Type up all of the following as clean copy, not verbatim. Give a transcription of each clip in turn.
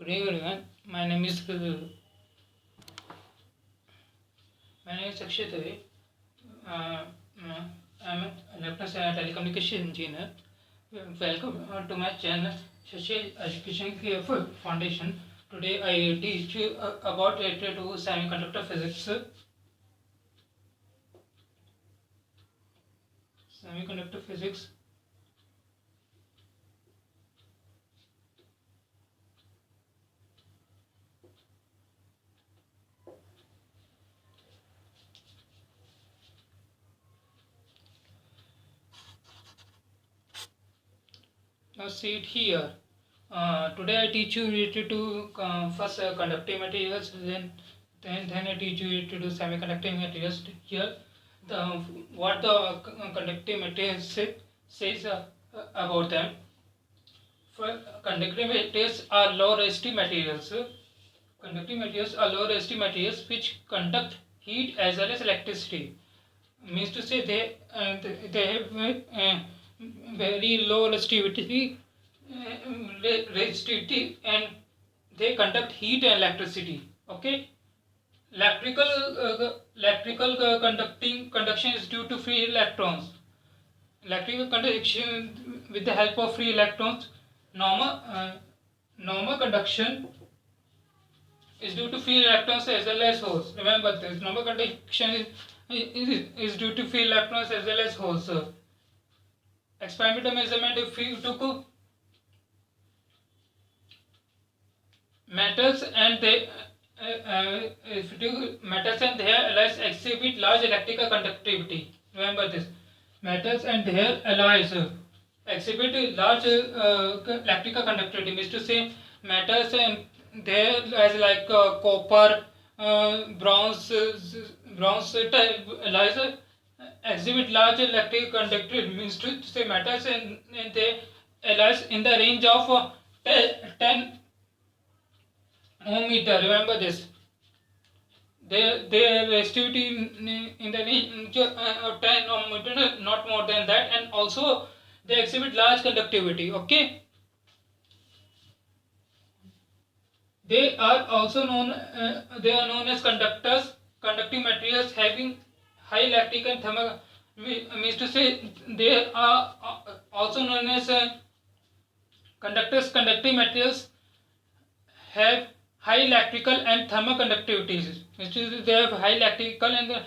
Good evening, everyone. My name is Akshay Dave. Uh, uh, I'm an electronics and telecommunication engineer. Welcome to my channel, Shashi Education Foundation. Today I teach you about related to semiconductor physics. Semiconductor physics. Now see it here. Today I teach you related to first conductive materials, then I teach you related to semiconductor materials. Here, the what the conductive materials says about them. For conductive materials are low resistive materials. Conductive materials are low resistive materials which conduct heat as well as electricity. Means to say they have very low resistivity and they conduct heat and electricity. Okay, electrical conduction is due to free electrons. Electrical conduction with the help of free electrons. Normal conduction is due to free electrons as well as holes. Remember this. Normal conduction is due to free electrons as well as holes. Experimental measurement, if we took metals and they if you took metals and their alloys exhibit large electrical conductivity. Remember this. Metals and their alloys exhibit large electrical conductivity. Means to say metals and their alloys like copper, bronze type alloys exhibit large electrical conductivity. Means to say metals and their alloys in the range of 10 ohm meter. Remember this. Their resistivity in the range of 10 ohm meter, not more than that, and also they exhibit large conductivity. Okay, they are also known. They are known as conductors, conducting materials having high electrical and thermal. Means to say they are also known as conductors, conducting materials have high electrical and thermal conductivities. Means to say they have high electrical and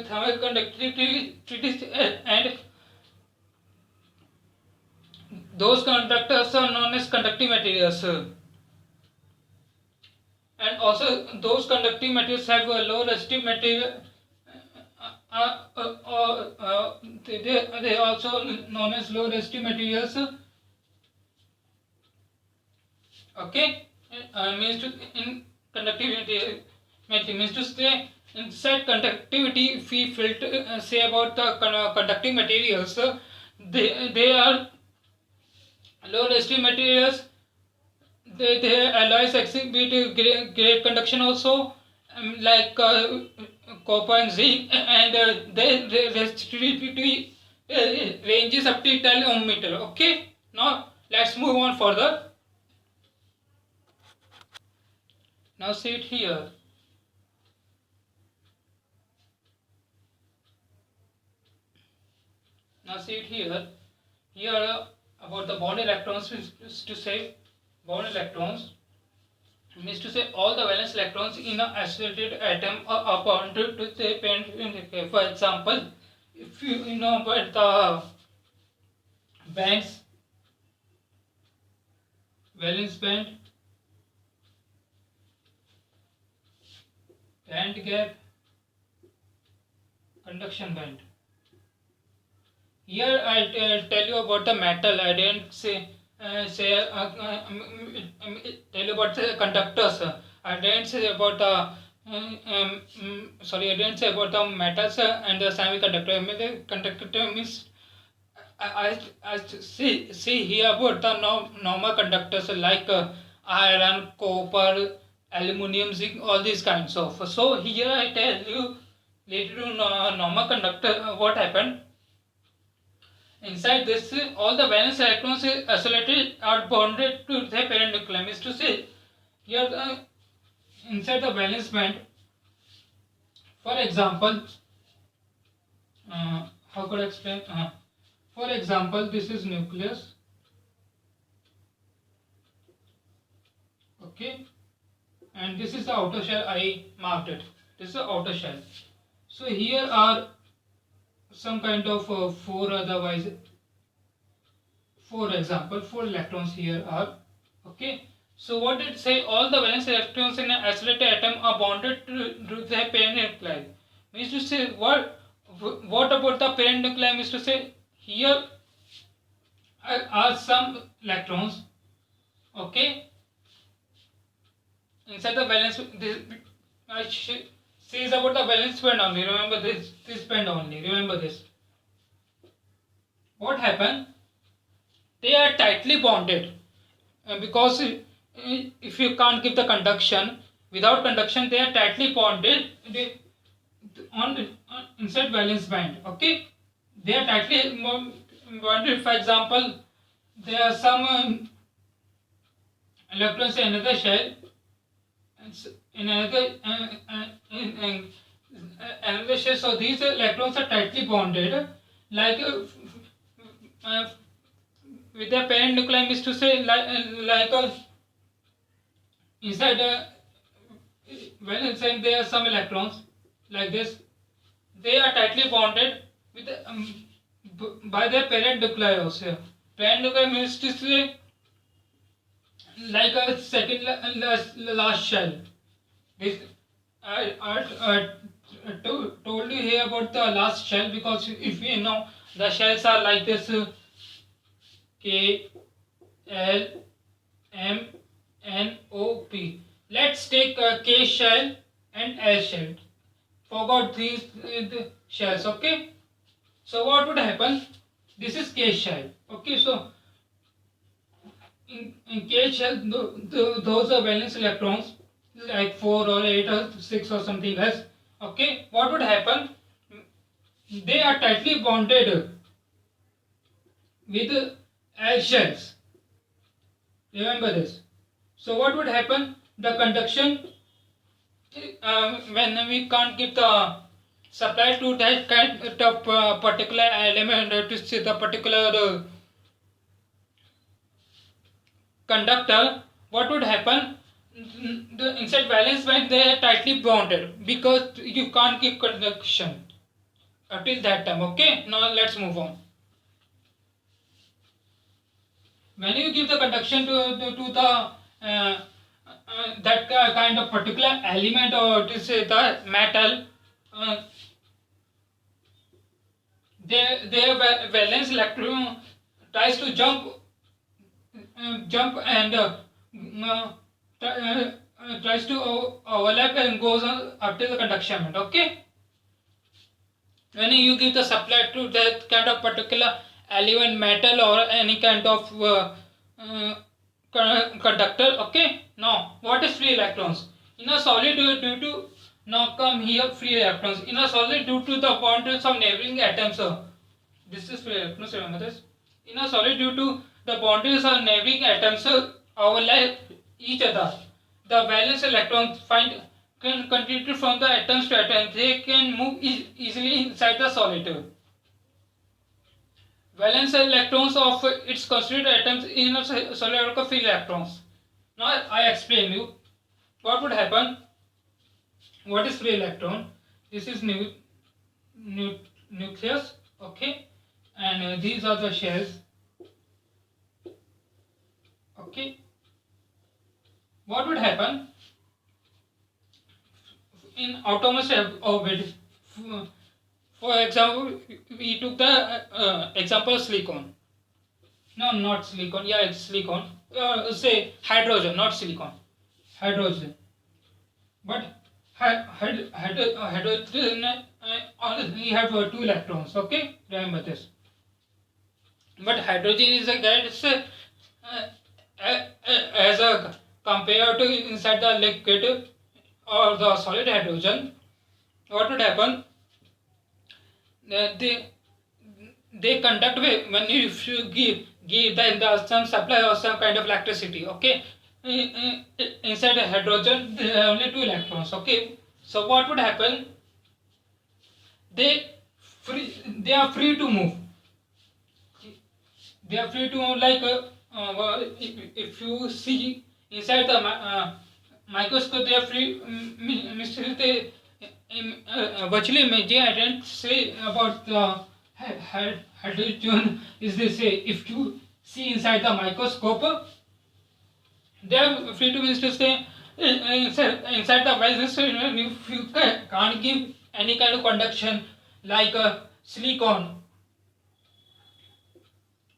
thermal conductivity, and those conductors are known as conducting materials. And also those conducting materials have a low resistive material. They are also known as low resistive materials. Okay, means to in conductivity means to say inside conductivity. If we filter say about the conducting materials, they are low resistive materials. Their alloys exhibit great conduction also, like copper and zinc, and their resistivity ranges up to 10 ohm meter. Okay, now let's move on further. Now see it here. Now see it here. Here about the bond electrons is to say bond electrons means to say all the valence electrons in an isolated atom are bonded to say pen. For example, if you know about the bands, valence band, band gap, conduction band. Here I tell you about the metal. I didn't tell you about the conductors. I didn't say about the sorry. I didn't say about the metals and the semiconductor. I mean, the conductor means I see here about the normal conductors like iron, copper, aluminium, zinc, all these kinds of. So here I tell you related to normal conductor what happened. inside this all the valence electrons isolated are bonded to the parent nucleus. Is to say here inside the valence band, for example, how could I explain? For example, this is nucleus. Okay, and this is the outer shell. I marked it. This is the outer shell. So here are some kind of four otherwise, for example, four electrons here are. Okay, so what did it say? All the valence electrons in an isolated atom are bonded to the parent nuclei. Means to say what about the parent nuclei? Means to say here are some electrons. Okay, inside the valence. This I says about the valence band only. Remember this band only. Remember this. What happened? They are tightly bonded because if you can't give the conduction, without conduction they are tightly bonded on inside valence band. Okay, they are tightly bonded. For example, there are some electrons in another shell, in another shell. So these electrons are tightly bonded, like with the parent nuclei. Is to say like inside valence and there are some electrons like this. They are tightly bonded with by their parent nuclei also. Parent nuclei means to say like a second last shell. This I told you here about the last shell because if you know the shells are like this K, L, M, N, O, P. Let's take K shell and L shell. Forgot these the shells. Okay. So what would happen? This is K shell. Okay. So in K shell, those are valence electrons like 4 or 8 or 6 or something else. Okay. What would happen? They are tightly bonded with L shells. Remember this. So what would happen? The conduction, when we can't give the supply to that kind of particular element, to say the particular conductor, what would happen? The inside valence band they are tightly bonded because you can't give conduction until that time. Okay, now let's move on. When you give the conduction to the that kind of particular element or to say the metal, their valence electron tries to jump and tries to overlap and goes on up to the conduction band. Okay, when you give the supply to that kind of particular element, metal or any kind of conductor. Okay, now what is free electrons in a solid? Due to now come here free electrons in a solid due to the bonds of neighboring atoms. This is free electrons. Remember this. In a solid due to the boundaries of neighboring atoms overlap each other, the valence electrons can continue from the atoms to atoms. They can move easily inside the solid. Valence electrons of its constituent atoms in a solid are free electrons. Now I explain you what would happen. What is free electron? This is nucleus. Okay, and these are the shells. Okay, what would happen in atomic orbit? For example, we took the example of silicon. No, not silicon. Yeah, it's silicon. Say hydrogen, not silicon. Hydrogen. But hydrogen we have two electrons. Okay, remember this. But hydrogen is a gas as a compared to inside the liquid or the solid hydrogen. What would happen? The they conduct when if you give them some supply or some kind of electricity. Okay, inside a hydrogen there are only two electrons. Okay, so what would happen? They they are free to move. They are free to move like if you see inside the microscope, they are free. They virtually imagine. I didn't say about the hydrogen. Is they say if you see inside the microscope, they are free to say inside the vessel. If you can't give any kind of conduction like silicon,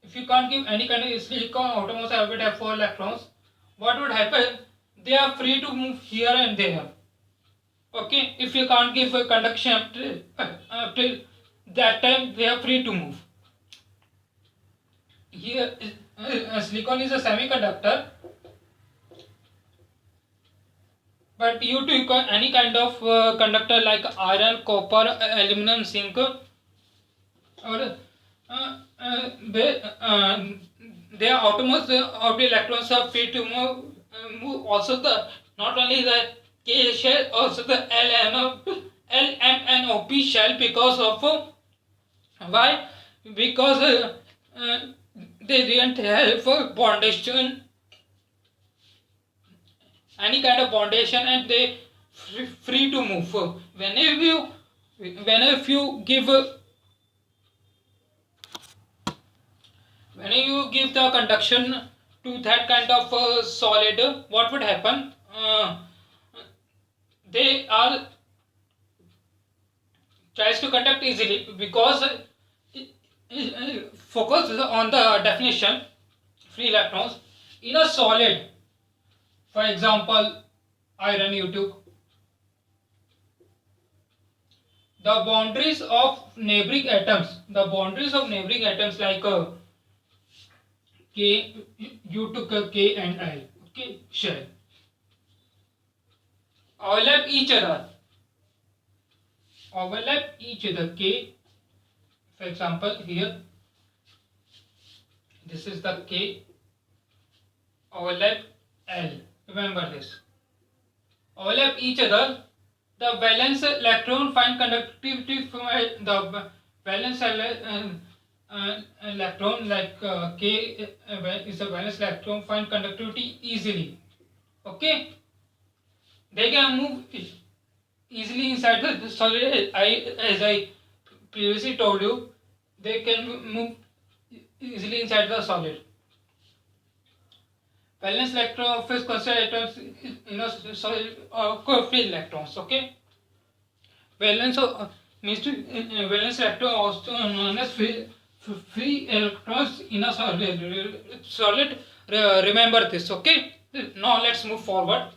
if you can't give any kind of silicon outermost orbit have 4 electrons, what would happen? They are free to move here and there. Okay, if you can't give a conduction up till that time, they are free to move. Here, silicon is a semiconductor, but you take any kind of conductor like iron, copper, aluminum, zinc, or their outermost of the electrons are free to move. Also, the not only the K shell, also the LMNOP shell, because of why? Because they didn't have bondation, any kind of bondation, and they free to move. Whenever you give when you give the conduction to that kind of solid, what would happen? They are tries to conduct easily because focus on the definition free electrons in a solid. For example, iron you took. The boundaries of neighboring atoms like K, you took a K and L, okay, shell, overlap each other. K, for example, here, this is the K, overlap L. Remember this. Overlap each other. The valence electron find conductivity from the valence electron like K is a valence electron find conductivity easily. Okay, they can move easily inside the solid. As I previously told you, they can move easily inside the solid. Valence electron of considered atoms solid free electrons. Okay, valence valence electron also known as free electrons in a solid. Remember this. Okay, now let's move forward.